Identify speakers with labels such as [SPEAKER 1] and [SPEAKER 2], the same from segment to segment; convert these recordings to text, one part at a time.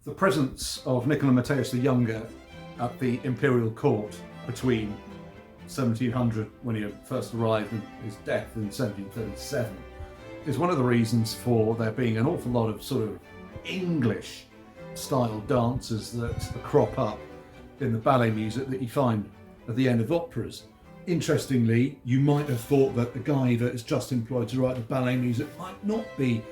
[SPEAKER 1] The presence of Nicola Matteis the Younger at the Imperial Court between 1700, when he first arrived, and his death in 1737, is one of the reasons for there being an awful lot of sort of English style dances that crop up in the ballet music that you find at the end of operas. Interestingly, you might have thought that the guy that is just employed to write the ballet music might not be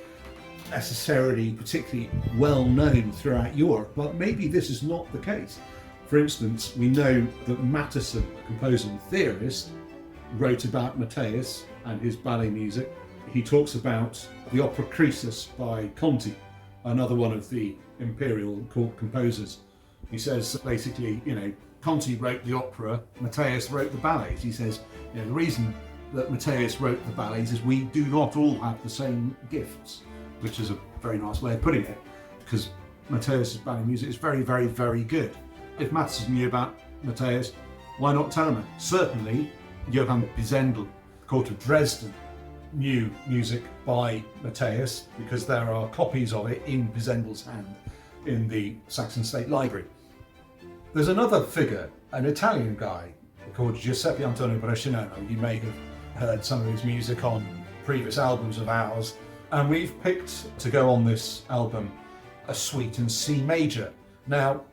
[SPEAKER 1] necessarily particularly well known throughout Europe, but maybe this is not the case. For instance, we know that Matteson, a composer and theorist, wrote about Matteis and his ballet music. He talks about the opera Croesus by Conti, another one of the Imperial Court composers. He says basically, Conti wrote the opera, Matteis wrote the ballets. He says, the reason that Matteis wrote the ballets is we do not all have the same gifts, which is a very nice way of putting it, because Matteis' ballet music is very, very, very good. If Matteson knew about Matteis, why not tell him? Certainly, Johann Mattheson, Court of Dresden, knew music by Matteis because there are copies of it in Pisandel's hand in the Saxon State Library. There's another figure, an Italian guy called Giuseppe Antonio Brescianello. You may have heard some of his music on previous albums of ours, and we've picked to go on this album a suite in C major. Now,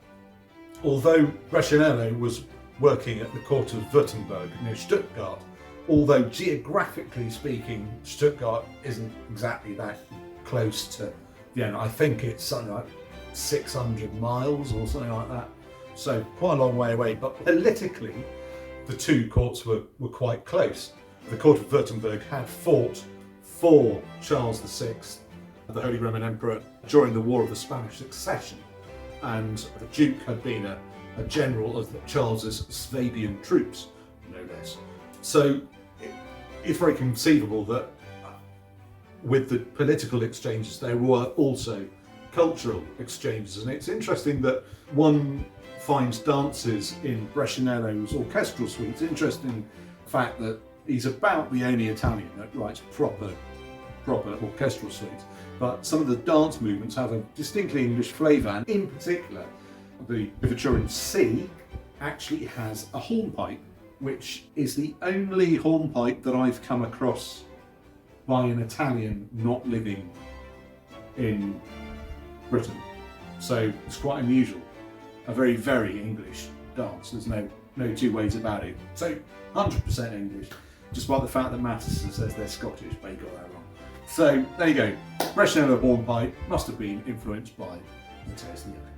[SPEAKER 1] although Brescianello was working at the Court of Württemberg near Stuttgart, although geographically speaking, Stuttgart isn't exactly that close to Vienna. I think it's something like 600 miles or something like that. So quite a long way away, but politically, the two courts were quite close. The Court of Württemberg had fought for Charles VI, the Holy Roman Emperor, during the War of the Spanish Succession. And the Duke had been a general of Charles's Swabian troops, no less. So it's very conceivable that with the political exchanges, there were also cultural exchanges. And it's interesting that one finds dances in Brescianello's orchestral suites. Interesting fact that he's about the only Italian that writes proper orchestral suites. But some of the dance movements have a distinctly English flavour, and in particular, the Overture in C actually has a hornpipe, which is the only hornpipe that I've come across by an Italian not living in Britain. So it's quite unusual. A very, very English dance. There's no two ways about it. So 100% English, despite the fact that Matteson says they're Scottish, but he got that wrong. So there you go. Brescianello hornpipe must have been influenced by Matteis the Younger.